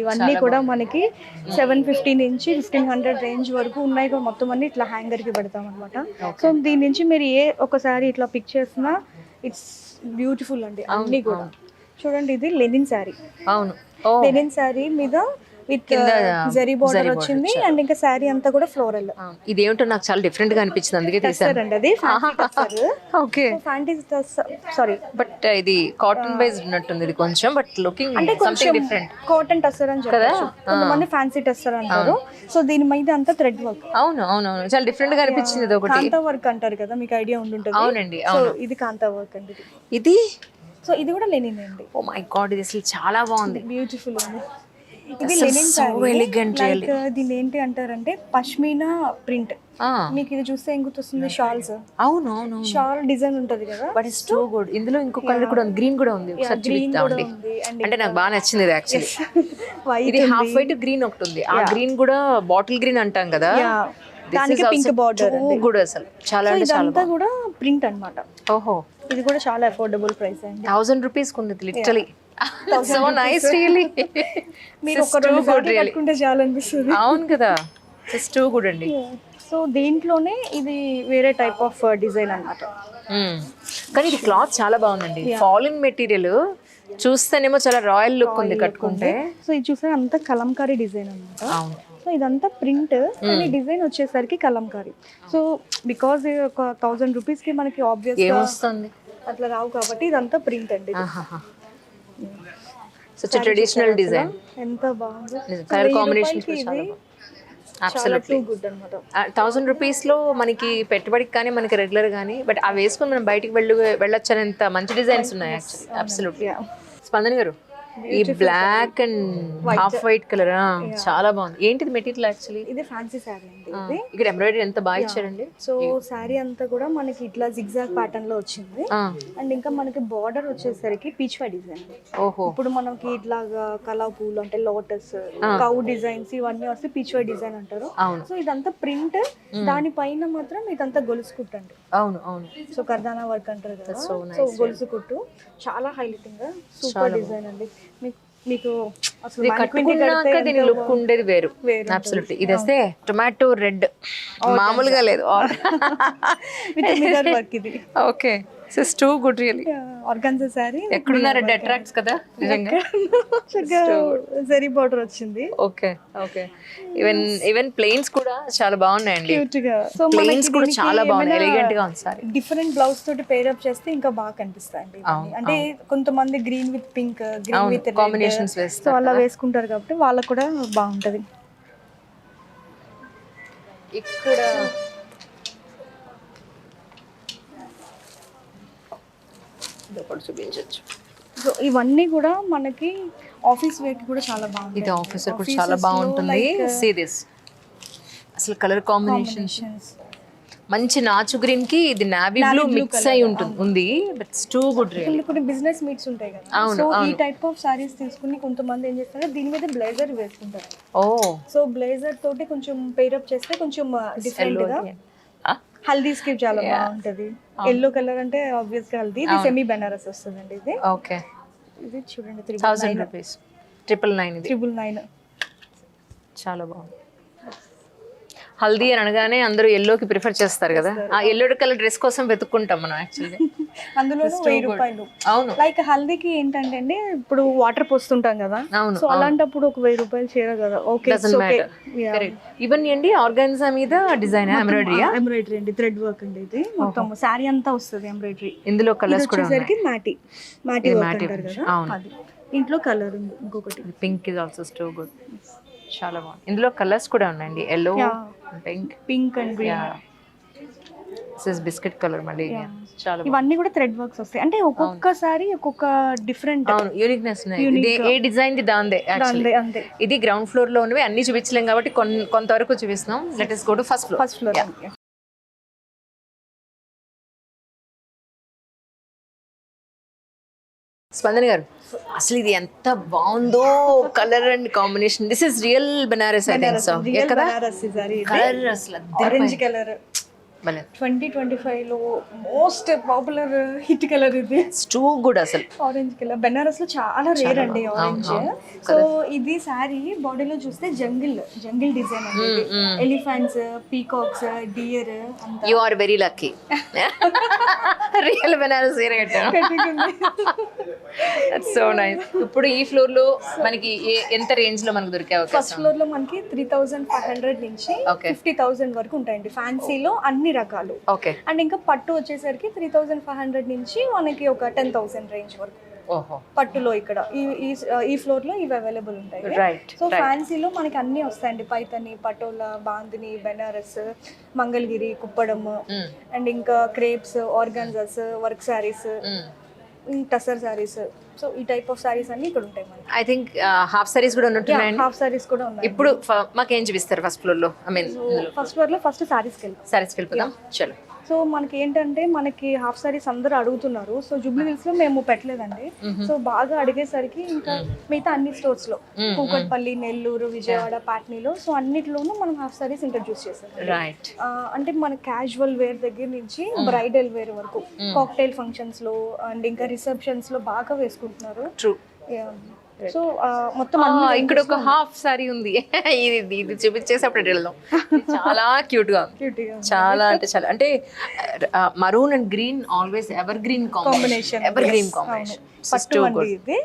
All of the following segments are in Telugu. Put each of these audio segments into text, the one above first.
ఇవన్నీ కూడా మనకి 750 నుంచి 1500 రేంజ్ వరకు ఉన్నాయి కూడా, మొత్తం అన్ని ఇట్లా హ్యాంగర్ కి పెడతాం అనమాట. సో దీని నుంచి మీరు ఏ ఒకసారి ఇట్లా పిక్ చేసినా ఇట్స్ బ్యూటిఫుల్ అండి. అన్ని కూడా చూడండి, ఇది లెనిన్ శారీ. అవును, లెనిన్ శారీ మీద విత్ జరీ బోర్డర్ వచ్చింది అండ్ ఇంకా శారీ అంతా కూడా ఫ్లోరల్. ఇదేమిటో నాకు చాలా డిఫరెంట్ గా అనిపించింది, అందుకే తీసాను. అది ఓకే, ఫ్యాంటీ సారీ బట్ ఇది కాటన్ బేస్డ్ ఉన్నట్టుంది ఇది కొంచెం, బట్ లుకింగ్ అంటే కొంచెం డిఫరెంట్. కాటన్ టస్సర్ అని చెప్పొచ్చు, కొంతమంది ఫ్యాన్సీ టస్సర్ అంటారు. సో దీని మీద అంతా థ్రెడ్ వర్క్. అవును అవును అవును, చాలా డిఫరెంట్ గా అనిపించింది. ఇది ఒకటి కాంతా వర్క్ అంటారు కదా, మీకు ఐడియా ఉండుంటుంది. అవునండి, సో ఇది కాంతా వర్క్ అండి. ఇది సో ఇది కూడా లెనిన్ అండి. ఓ మై గాడ్, ఇది అసలు చాలా బాగుంది, బ్యూటిఫుల్ అండి. ఇది లెనిన్ శారీ. లైక్ దీని ఏంటి అంటారంటే పష్మీనా ప్రింట్. మీకు ఇది చూస్తే ఏం గుర్తొస్తుంది? షాల్స్. అవును అవును, షాల్ డిజైన్ ఉంటది కదా, బట్ ఇట్స్ సో గుడ్. ఇందులో ఇంకో కలర్ కూడా ఉంది, గ్రీన్ కూడా ఉంది. ఒకసారి చూపిద్దామండి, అంటే నాకు బాగా నచ్చింది ఇది యాక్చువల్లీ. ఇది హాఫ్ వైట్ గ్రీన్ ఒకటి ఉంది, ఆ గ్రీన్ కూడా బాటిల్ గ్రీన్ అంటాం కదా, దానికి పింక్ బార్డర్ కూడా అసలు చాలా అంటే చాలా. ఇదంతా కూడా ప్రింట్ అన్నమాట. ఓహో, ఇది కూడా చాలా అఫోర్డబుల్ ప్రైస్ అండి. 1000 రూపీస్ ఉంది లిటరలీ. So nice really. మీరు ఒక రెండు సార్లు కట్టుకుంటే చాలా అనిపిస్తుంది. అవును కదా, జస్ట్ టూ గుడ్ అండి. సో దీంట్లోనే ఇది వేరే టైప్ ఆఫ్ డిజైన్ అన్నమాట. కానీ ఇది క్లాత్ చాలా బాగుందండి, ఫాలిన్ మెటీరియల్ చూస్తేనేమో చాలా రాయల్ లుక్ ఉంది కట్టుకుంటే. సో ఇది చూస్తే అంతా కలంకారీ డిజైన్ అన్నమాట. అవును, సో ఇదంతా ప్రింట్ కానీ డిజైన్ వచ్చేసరికి కలంకారీ. సో బికాజ్ ఒక 1000 రూపీస్ కి మనకి ఆబ్వియస్ ఏమొస్తుంది అట్లా రావు కాబట్టి ఇదంతా ప్రింట్ అండి. సచ్ ట్రెడిషనల్ డిజైన్, ఎంత బాగుంది. కలర్ కాంబినేషన్ చాలా అబ్సల్యూట్లీ గుడ్ అన్నమాట. 1000 రూపీస్ లో మనకి పెట్టుబడికి కానీ మనకి రెగ్యులర్ కానీ, బట్ అవి వేసుకొని మనం బయటికి వెళ్ళొచ్చనేంత మంచి డిజైన్స్ ఉన్నాయి యాక్చువల్లీ. అబ్సల్యూట్లీ. స్పందన గారు, ఈ black and half white colour చాలా బాగుంది. ఏంటిది మెటీరియల్ యాక్చువల్లీ? ఇది ఫ్యాన్సీ శారీ అండి. ఇది ఇక్కడ ఎంబ్రాయిడరీ ఎంత బాగా ఇచ్చారండి. సో శారీ అంతా కూడా మనకి ఇట్లా జిగ్జాగ్ ప్యాటర్న్ లో వచ్చింది అండ్ ఇంకా మనకి బార్డర్ వచ్చేసరికి పీచ్ వై డిజైన్. ఓహో, ఇప్పుడు మనకి ఇట్లాగా కలర్ పూలు అంటే లోటస్ కౌ డిజైన్స్ ఇవన్నీ వస్తే పీచ్ వై డిజైన్ అంటారు. సో ఇదంతా ప్రింట్, దాని పైన మాత్రం ఇదంతా గొలుసు కుట్టు అండి. అవును అవును, సో కర్దానా వర్క్ అంటారు కదా, సో గొలుసు కుట్టు చాలా హైలైటింగ్ గా సూపర్ డిజైన్ అండి. మీకు అసలు కట్టుకున్నాక దీని లుక్ ఉండేది వేరు. అబ్సల్యూట్లీ. ఇది వస్తే టొమాటో రెడ్ మామూలుగా లేదు. ఇది okay, it's too good really. Organza sorry ఎక్కడున్నా రెడ్ అట్రాక్ట్స్ కదా నిజంగా. జరీ బోర్డర్ వచ్చింది. ఓకే ఓకే, ఈవెన్ ప్లెయిన్స్ కూడా చాలా బాగున్నాయండి. క్యూట్ గా. సో ప్లెయిన్స్ కూడా చాలా బాగున్నాయి, ఎలిగెంట్ గా ఉంది సారీ. డిఫరెంట్ బ్లౌజ్ తోటి పేర్ అప్ చేస్తే ఇంకా బాగా కనిపిస్తాయండి. అంటే కొంతమంది green with pink, green with combinations వేస్తారు, సో అలా వేసుకుంటారు కాబట్టి వాళ్ళకు కూడా బాగుంటది. ఇక్కడ చూపించవచ్చు. సో ఇవన్నీ కూడా మనకి ఆఫీస్ వేర్ కి కూడా చాలా బాగుంది. ఇది ఆఫీసర్ కూడా చాలా బాగుంటుంది. సీ దిస్, అసలు కలర్ కాంబినేషన్స్ మంచి నాచు గ్రీన్ కి ఇది నావీ బ్లూ మిక్స్ అయి ఉంది, బట్ టూ గుడ్ రియల్లీ. కొన్ని బిజినెస్ మీట్స్ ఉంటాయి కదా, సో ఈ టైప్ ఆఫ్ సారీస్ తీసుకుని కొంతమంది ఏం చేస్తారు దీని మీద బ్లేజర్ వేసుకుంటారు. సో బ్లేజర్ తోటి కొంచెం పేర్ అప్ చేస్తే కొంచెం డిఫరెంట్ గా హల్దీ స్కిప్ చాలా బాగుంటది. ఎల్లో కలర్ అంటే ఆబ్వియస్ గా హల్దీ. ఇది సెమీ బెనారస్ వస్తుందండి. ఇది ఓకే, ఇది చూడండి 1000 రూపీస్ 999. ఇది 999 చాలా బాగుంది. హల్దీ అని అనగానే అందరూ ఎల్లోకి ప్రిఫర్ చేస్తారు కదా, ఆ ఎల్లో కలర్ డ్రెస్ కోసం వెతుక్కుంటాం మనం యాక్చువల్లీ. అందులో 1000 రూపాయలు. అవును, లైక్ హల్దీకి ఏంటంటే అండి ఇప్పుడు వాటర్ పోస్తుంటాం కదా, సో అలాంటప్పుడు ఒక 1000 రూపాయలు చీర కదా, ఓకే ఇవన్నీ అండి ఆర్గాన్జా మీద డిజైన్ ఎంబ్రాయిడరీ అండి, థ్రెడ్ వర్క్ అండి. ఇది మొత్తం సారీ అంతా వస్తుంది ఎంబ్రాయిడరీ. ఇందులో కలర్స్ కూడా వచ్చేసరికి మాటీ వర్క్ అంటారు కదా, అది ఇంట్లో కలర్ ఉంది. ఇంకొకటి pink is also so good, చాలా బాగుంది. ఇందులో కలర్స్ కూడా ఉన్నాయండి, yellow, pink and green, biscuit colour మళ్ళీ చాలా. ఇవన్నీ కూడా థ్రెడ్ వర్క్స్ వస్తాయి. అంటే ఒక్కొక్కసారి ఒక్కొక్క different uniqueness A design the దాందే అంతే. ఇది గ్రౌండ్ ఫ్లోర్ లో ఉన్నవి అన్ని చూపించలేం కాబట్టి కొంతవరకు చూపిస్తున్నాం. Let us go to first floor. Spandana garu, అసలు ఇది ఎంత బాగుందో colour and combination. This is real Banaras I think so. ఎక్కడ కలర్ అసలు ఆరెంజ్ కలర్ 2025 లో మోస్ట్ పాపులర్ హిట్ కలర్ ఇది. టూ గుడ్ అసలు. ఆరెంజ్ కలర్ బెనారస్ లో చాలా రేర్ అండి ఆరెంజ్. సో ఇది సారీ బాడీలో చూస్తే జంగిల్ డిజైన్ అండి. ఎలిఫెంట్స్, పీకాక్స్, డియర్ అంతా. You are very lucky. Real Banaras చీర కట్టాను. That's so nice. ఇప్పుడు ఈ ఫ్లోర్ లో మనకి ఎంత రేంజ్ లో మనకు దొరికే అవకాశం? ఫస్ట్ ఫ్లోర్ లో మనకి 3,500 నుంచి 50,000 వరకు ఉంటాయండి. ఫ్యాన్సీలో అన్ని రకాలు. ఓకే. అండ్ ఇంకా పట్టు వచ్చేసరికి 3,500 నుంచి మనకి ఒక 10,000 రేంజ్ వరకు. ఓహో. పట్టులో ఇక్కడ ఈ ఫ్లోర్ లో ఇవి అవైలబుల్ ఉంటాయి. రైట్. సో ఫ్యాన్సీలో మనకి అన్ని వస్తాయండి. పైతని, పటోలా, బాందిని, బెనారస్, మంగళగిరి, కుప్పడం, అండ్ ఇంకా crepes, organzas, work saris, tussar saris. So ఈ టైప్ ఆఫ్ శారీస్ అన్ని ఇక్కడ ఉంటాయి మనకి. ఐ థింక్ హాఫ్ సారీస్ కూడా ఉన్నట్టున్నాయండి. హాఫ్ శారీస్ కూడా ఉన్నాయి. ఇప్పుడు మాకేం చూపిస్తారు ఫస్ట్ ఫ్లోర్ లో? ఐ మీన్ ఫస్ట్ ఫ్లోర్ లో ఫస్ట్ శారీస్కి వెళ్తాం. సారీస్కి వెళ్ళిపోదాం. చలో. సో మనకి ఏంటంటే మనకి హాఫ్ సారీస్ అందరూ అడుగుతున్నారు. సో జూబ్లీ హిల్స్ లో మేము పెట్టలేదండి. సో బాగా అడిగేసరికి ఇంకా మిగతా అన్ని స్టోర్స్ లో కూకట్పల్లి, నెల్లూరు, విజయవాడ, పాట్నీలో సో అన్నిటిలోనూ మనం హాఫ్ సారీస్ ఇంట్రడ్యూస్ చేసాం. రైట్. అంటే మన క్యాజువల్ వేర్ దగ్గర నుంచి బ్రైడల్ వేర్ వరకు కాక్టైల్ ఫంక్షన్స్ లో అండ్ ఇంకా రిసెప్షన్స్ లో బాగా వేసుకుంటున్నారు. ట్రూ. సో మొత్తం ఇక్కడ ఒక హాఫ్ సారీ ఉంది. ఇది చూపించేసి అప్పుడు వెళ్దాం. చాలా క్యూట్ గా ఉంది. చాలా అంటే చాలా అంటే maroon and green always ever green combination. Ever green combination. పట్టు అండి ఇది.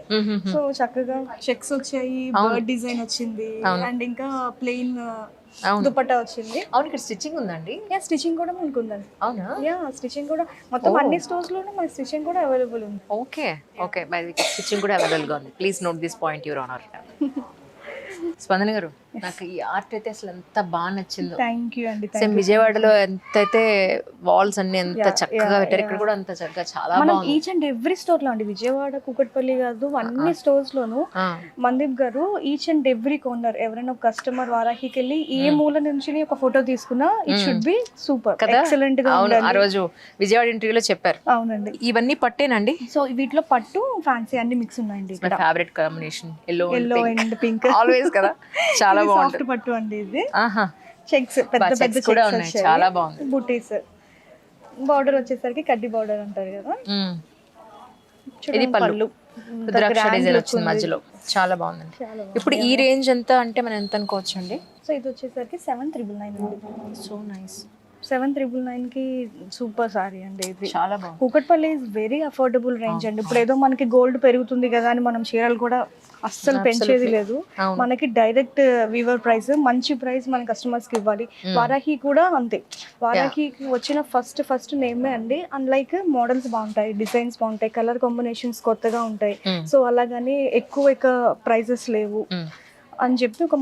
సో చక్కగా చెక్స్ వచ్చాయి, బర్డ్ డిజైన్ వచ్చింది అండ్ ఇంకా ప్లెయిన్ దుపట్టా వచ్చింది. అవును. ఇక్కడ స్టిచ్చింగ్ ఉందండి? స్టిచ్చింగ్ కూడా మనకు ఉందండి. అవునా? స్టిచ్చింగ్ కూడా మొత్తం అన్ని స్టోర్స్ లోనే మనకి స్టిచ్చింగ్ కూడా అవైలబుల్ ఉంది. Okay. Okay. By the stitching కూడా అవైలబుల్ గా ఉంది. Please note this point your honour. స్పందన గారు, నాకు ఈ ఆర్ట్ అయితే అసలు ఎంత బాగా నచ్చిందో. థ్యాంక్ యూ అండి. సేమ్ విజయవాడలో ఎంతైతే వాల్స్ అన్ని ఎంత చక్కగా పెట్టారు, ఇక్కడ కూడా అంత చక్కగా చాలా బాగుంది. ఈచ్ అండ్ ఎవ్రీ స్టోర్ లో అండి, విజయవాడ, కూకట్పల్లి కాదు అన్ని స్టోర్స్ లోను మందీప్ గారు ఈచ్ అండ్ ఎవ్రీ కార్నర్ ఎవరైనా కస్టమర్ వారాహికి వెళ్ళి ఏ మూల నుంచి ఒక ఫోటో తీసుకున్నా it should be super excellent గా ఉండాలి. ఆ రోజు విజయవాడ ఇంటర్వ్యూలో చెప్పారు. అవునండి. ఇవన్నీ పట్టేనండి? సో వీటిలో పట్టు, ఫ్యాన్సీ అన్ని మిక్స్ ఉన్నాయండి. Favourite combination yellow and pink always కదా. చాలా బాగుంది. పట్టు అండి ఇది. చెక్స్ పెద్ద పెద్ద కూడా ఉన్నాయి. చాలా బాగుంది. బుటీస్ బార్డర్ వచ్చేసరికి కడ్డీ బార్డర్ అంటారు కదా. ఇది పళ్ళు రుద్రాక్ష డిజైన్ వచ్చింది మధ్యలో. చాలా బాగుందండి. ఇప్పుడు ఈ రేంజ్ ఎంత అంటే మనం ఎంత అనుకోవచ్చు అండి? సో ఇది వచ్చేసరికి 7,999 అండి. So nice. 7,999 కి సూపర్ సారీ అండి ఇది. చాలా బాగుంది. Kukatpally is very affordable range అండి. ఇప్పుడు ఏదో మనకి గోల్డ్ పెరుగుతుంది కదా అని మనం చీరలు కూడా అస్సలు పెంచేది లేదు. మనకి డైరెక్ట్ వీవర్ ప్రైస్, మంచి ప్రైస్ మన కస్టమర్స్ కి ఇవ్వాలి. వారాహి కూడా అంతే. వారాహికి వచ్చిన ఫస్ట్ నేమే అండి. అండ్ లైక్ మోడల్స్ బాగుంటాయి, డిజైన్స్ బాగుంటాయి, కలర్ కాంబినేషన్స్ కొత్తగా ఉంటాయి. సో అలాగని ఎక్కువ ప్రైజెస్ లేవు అని చెప్పి ఒక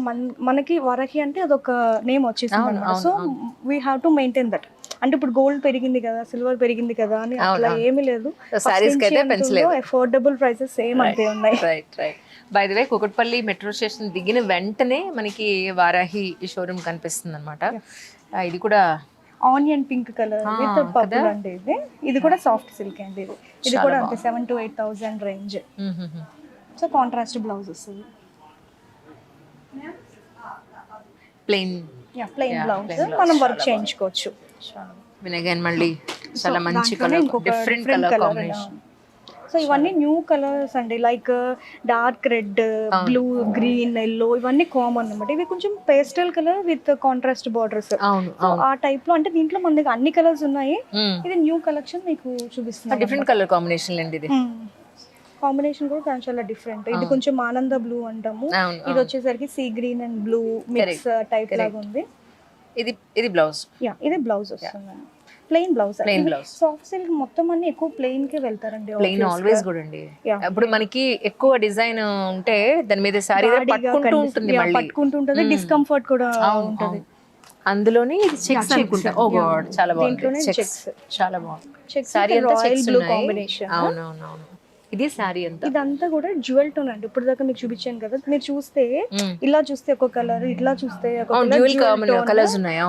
మనకి వారాహి అంటే అదొక నేమ్ వచ్చేసింది అనమాట. So we have to maintain that. అంటే ఇప్పుడు గోల్డ్ పెరిగింది కదా, సిల్వర్ పెరిగింది కదా అని అట్లా ఏమీ లేదు. అఫోర్డబుల్ ప్రైసెస్ సేమ్ అంతే ఉన్నాయి. By the way, Kukatpally metro station దిగిన వెంటనే మనకి వారాహి షోరూమ్ కనిపిస్తుంది అనమాట. ఇది కూడా onion pink colour with purple అండి. ఇది కూడా సాఫ్ట్ సిల్క్ అండి. ఇది కూడా అంతే 7,000 to 8,000 range. So contrast blouse వస్తుంది. ప్లెయిన్ బ్లౌజ్ మనం వర్క్ చేయించుకోవచ్చు. వినగానే మళ్ళీ చాలా మంచి colour, different colour combination. So ఇవన్నీ న్యూ కలర్స్ అండి. Like dark red, blue, green, yellow ఇవన్నీ కామన్ అన్నమాట. ఇవి కొంచెం pastel colour with contrast borders ఆ టైప్ లో. అంటే దీంట్లో మన దగ్గర అన్ని కలర్స్ ఉన్నాయి. ఇది న్యూ కలెక్షన్ మీకు చూపిస్తున్నాను. డిఫరెంట్ కలర్ కాంబినేషన్ అండి. ఇది కాంబినేషన్ కూడా చాలా డిఫరెంట్. ఇది కొంచెం ఆనంద బ్లూ అంటాము. ఇది వచ్చేసరికి sea green and blue mix type లాగా ఉంది. ఇది బ్లౌజ్. ఇది బ్లౌజ్ వస్తుంది. Plain blouse. సాఫ్ట్ సిల్క్ మొత్తం అన్ని ఎక్కువ ప్లెయిన్ కే వెళ్తారండి. ప్లెయిన్ ఆల్వేస్ గుడ్ అండి. ఇప్పుడు మనకి ఎక్కువ డిజైన్ ఉంటే దాని మీద సారీ పట్టుకుంటూ ఉంటుంది, పట్టుకుంటూ ఉంటుంది, డిస్కంఫర్ట్ కూడా ఉంటుంది. అందులోనే ఇది చెక్స్ అనుకుంటా. ఓ గాడ్, చాలా బాగుంది. చెక్స్ చాలా బాగుంది. సారీ అంతా చెక్స్ ఉన్నాయి. అవునవునవును. ఇది సారీ అంతా. ఇదంతా కూడా జ్యువెల్ టోన్ అండి. ఇప్పుడు దాకా మీకు చూపించాను కదా. మీరు చూస్తే ఇలా చూస్తే ఒక కలర్, ఇట్లా చూస్తే కలర్స్ ఉన్నాయి.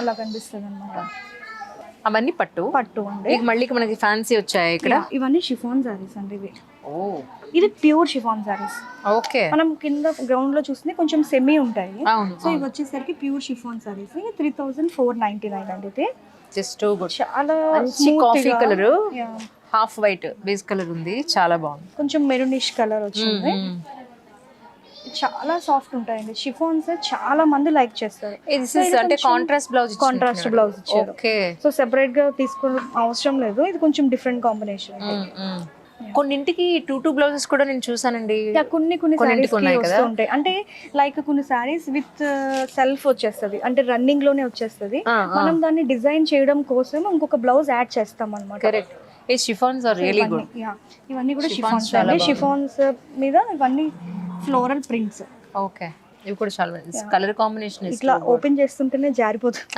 అలా కనిపిస్తుంది అన్నమాట. అవన్నీ పట్టు అండి. మళ్ళీ మనకి ఫ్యాన్సీ వచ్చాయి ఇక్కడ. ఇవన్నీ షిఫాన్ సారీస్ అండి. ఇది ప్యూర్ షిఫాన్ సారీస్. ఓకే. మనం కింద గ్రౌండ్ లో చూస్తే కొంచెం సెమీ ఉంటాయి. సో ఇవి వచ్చేసరికి ప్యూర్ షిఫాన్ సారీస్. 3,499 అండి. ఇది జస్ట్ గుడ్. చాలా మంచి coffee colour, half white base colour ఉంది, చాలా బాగుంది. కొంచెం మెరూనిష్ కలర్ వచ్చింది. చాలా సాఫ్ట్ ఉంటాయండి షిఫాన్స్, చాలా మంది లైక్ చేస్తారు. అంటే కాంట్రాస్ట్ బ్లౌజ్ ఇచ్చారు. సో సెపరేట్ గా తీసుకోవడం అవసరం లేదు, ఇది కొంచెం డిఫరెంట్ కాంబినేషన్. కొన్నింటికి 2 బ్లౌజెస్ కూడా నేను చూసానండి. కొన్ని ఉంటాయి, అంటే లైక్ కొన్ని సారీస్ విత్ సెల్ఫ్ వచ్చేస్తుంది, అంటే రన్నింగ్ లోనే వచ్చేస్తుంది. మనం దాన్ని డిజైన్ చేయడం కోసం ఇంకొక బ్లౌజ్ యాడ్ చేస్తాం అన్నమాట. కరెక్ట్. ఈ షిఫాన్స్ ఆర్ రియల్లీ గుడ్. ఇవన్నీ కూడా షిఫాన్స్ అండి. షిఫాన్స్ మీద ఇవన్నీ ఫ్లోరల్ ప్రింట్స్. ఓకే, ఇవి కూడా చాలా కలర్ కాంబినేషన్. ఇట్లా ఓపెన్ చేస్తుంటేనే జారిపోతుంది,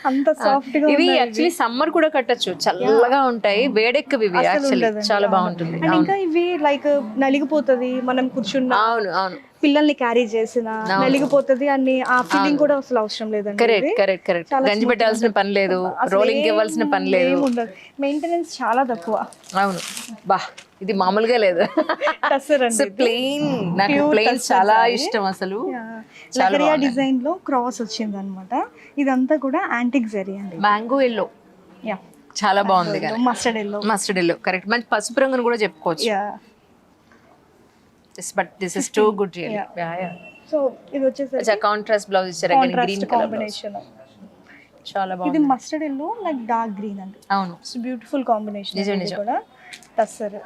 అంత సాఫ్ట్ గా. ఇవి యాక్చువల్లీ సమ్మర్ కూడా కట్టొచ్చు, చల్లగా ఉంటాయి, వేడెక్కవి ఇవి యాక్చువల్లీ చాలా బాగుంటుంది. అండ్ ఇంకా ఇవి లైక్ నలిగిపోతుంది మనం కూర్చున్నా. అవును అవును, పిల్లల్ని క్యారీ చేసిన నలిగిపోతుంది అని ఆ ఫీలింగ్ కూడా అసలు అవసరం లేదండి. కరెక్ట్. గంజి పెట్టాల్సిన పని లేదు, రోలింగ్ ఇవ్వాల్సిన పని లేదు, మెయింటెనెన్స్ చాలా తక్కువ. అవును బా, ఇది మామూలుగా లేదు. ప్లెయిన్, నాకు ప్లెయిన్ చాలా ఇష్టం అసలు. లహరియా డిజైన్ లో క్రాస్ వచ్చింది అనమాట. ఇదంతా కూడా యాంటిక్ జరీ అండి. మ్యాంగో ఎల్లో చాలా బాగుంది. మస్టర్డ్ ఎల్లో కరెక్ట్, మంచి పసుపు రంగును కూడా చెప్పుకోవచ్చు. But this is too good really. So ఇది వచ్చేసరికి కాంట్రాస్ట్ బ్లౌజ్ ఇచ్చారు, అగైన్ గ్రీన్ కాంబినేషన్, చాలా బాగుంది. ఇది mustard yellow like dark green అండి. అవును, ఇట్స్ బ్యూటిఫుల్ కాంబినేషన్. ఇది కూడా టస్సర్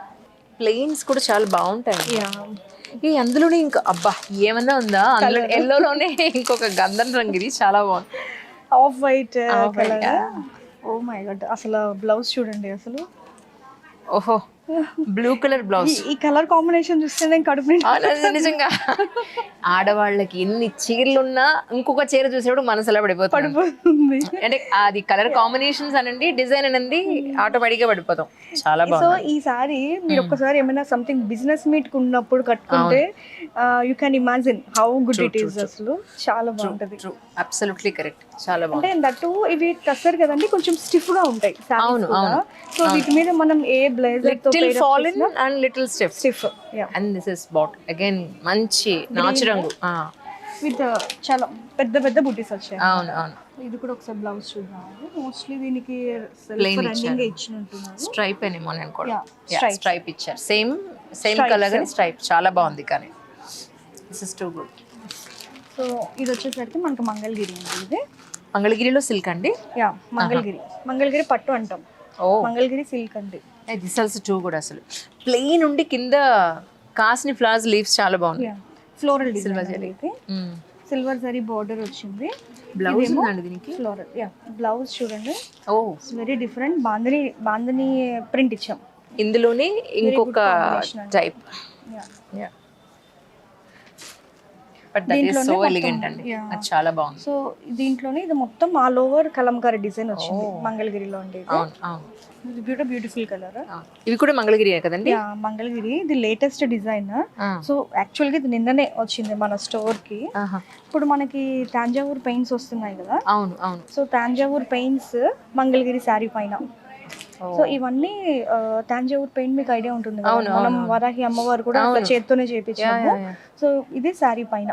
ప్లెయిన్స్ కూడా చాలా బాగుంటాయి. ఈ అందులోనే ఇంకా అబ్బా ఏమన్నా ఉందా, అందులో ఎల్లోలోనే ఇంకొక గంధం రంగు, ఇది చాలా బాగుంది. Off white colour. Oh my God, అసలు బ్లౌజ్ చూడండి అసలు. ఓహో, బ్లూ కలర్ బ్లౌజ్. ఈ కలర్ కాంబినేషన్ చూస్తే నేను కడుపు నిజంగా ఆడవాళ్ళకి ఎన్ని చీరలు ఉన్నా ఇంకొక చీర చూసేప్పుడు మనసు ఎలా పడిపోతుంది. అంటే అది కలర్ కాంబినేషన్స్ అనండి, డిజైన్ అనండి, ఆటోమేటిక్ గా పడిపోతాం. చాలా బాగుంది. సో ఈ సారీ మీరు ఒక్కసారి ఏమైనా సంథింగ్ బిజినెస్ మీట్ ఉన్నప్పుడు కట్టుకుంటే you can imagine how good it is. అసలు చాలా బాగుంటది. అబ్సల్యూట్లీ కరెక్ట్, చాలా బాగుంది. అంటే దట్టు ఇవి టస్సర్ కదండి, కొంచెం స్టిఫ్ గా ఉంటాయి. అవును అవును. సో వీటి మీద మనం ఏ బ్లేజర్ తో fallen and little stiff. Yeah, and this is bought again మంచి నాచు రంగు విత్ చాలా పెద్ద పెద్ద బూటీస్ వచ్చాయి. అవును అవును. ఇది కూడా ఒకసారి బ్లౌజ్ చూద్దాం. మోస్ట్లీ దీనికి సెల్ఫ్ రన్నింగ్ ఇచ్చినట్టున్నారు. స్ట్రైప్ ఏమో నేను కూడా స్ట్రైప్ ఇచ్చారు, సేమ్ కలర్ గాని స్ట్రైప్ చాలా బాగుంది. కానీ this is too good. So ఇది వచ్చేసరికి మనకి మంగళగిరి అండి. ఇది మంగళగిరిలో సిల్క్ అండి. యా, మంగళగిరి పట్టు అంటాం. మంగళగిరి సిల్క్ అండి. This also two good. అసలు ప్లెయిన్ ఉండి కింద కాస్ని ఫ్లవర్స్ లీవ్స్ చాలా బాగుంది. ఫ్లోరల్ సిల్వర్ జరీ బోర్డర్ వచ్చింది. బ్లౌజ్ ఉందండి దీనికి ఫ్లోరల్. యా, బ్లౌజ్ చూడండి. ఓ వెరీ డిఫరెంట్. బాందని ప్రింట్ ఇచ్చాం. ఇందులోనే ఇంకొక type. But that is so elegant అండి, అది చాలా బాగుంది. సో దీంట్లోనే ఇది మొత్తం ఆల్ ఓవర్ కలంకారీ డిజైన్ వచ్చింది మంగళగిరిలో అండి. అవును అవును. ఇది బ్యూటిఫుల్ కలర్. ఇవి కూడా మంగళగిరి కదండి. మంగళగిరి ఇది లేటెస్ట్ డిజైన్. సో యాక్చువల్ గా ఇది నిన్ననే వచ్చింది మన స్టోర్ కి. ఇప్పుడు మనకి తాంజావూర్ పెయింట్స్ వస్తున్నాయి కదా. అవును అవును. సో తాంజావూర్ పెయింట్స్ మంగళగిరి శారీ పైన. సో ఇవన్నీ తాంజావూర్ పెయింట్ మీకు ఐడియా ఉంటుంది కదా, మనం వరాహి అమ్మవారు కూడా చేత్తోనే చేపించాము. సో ఇది శారీ పైన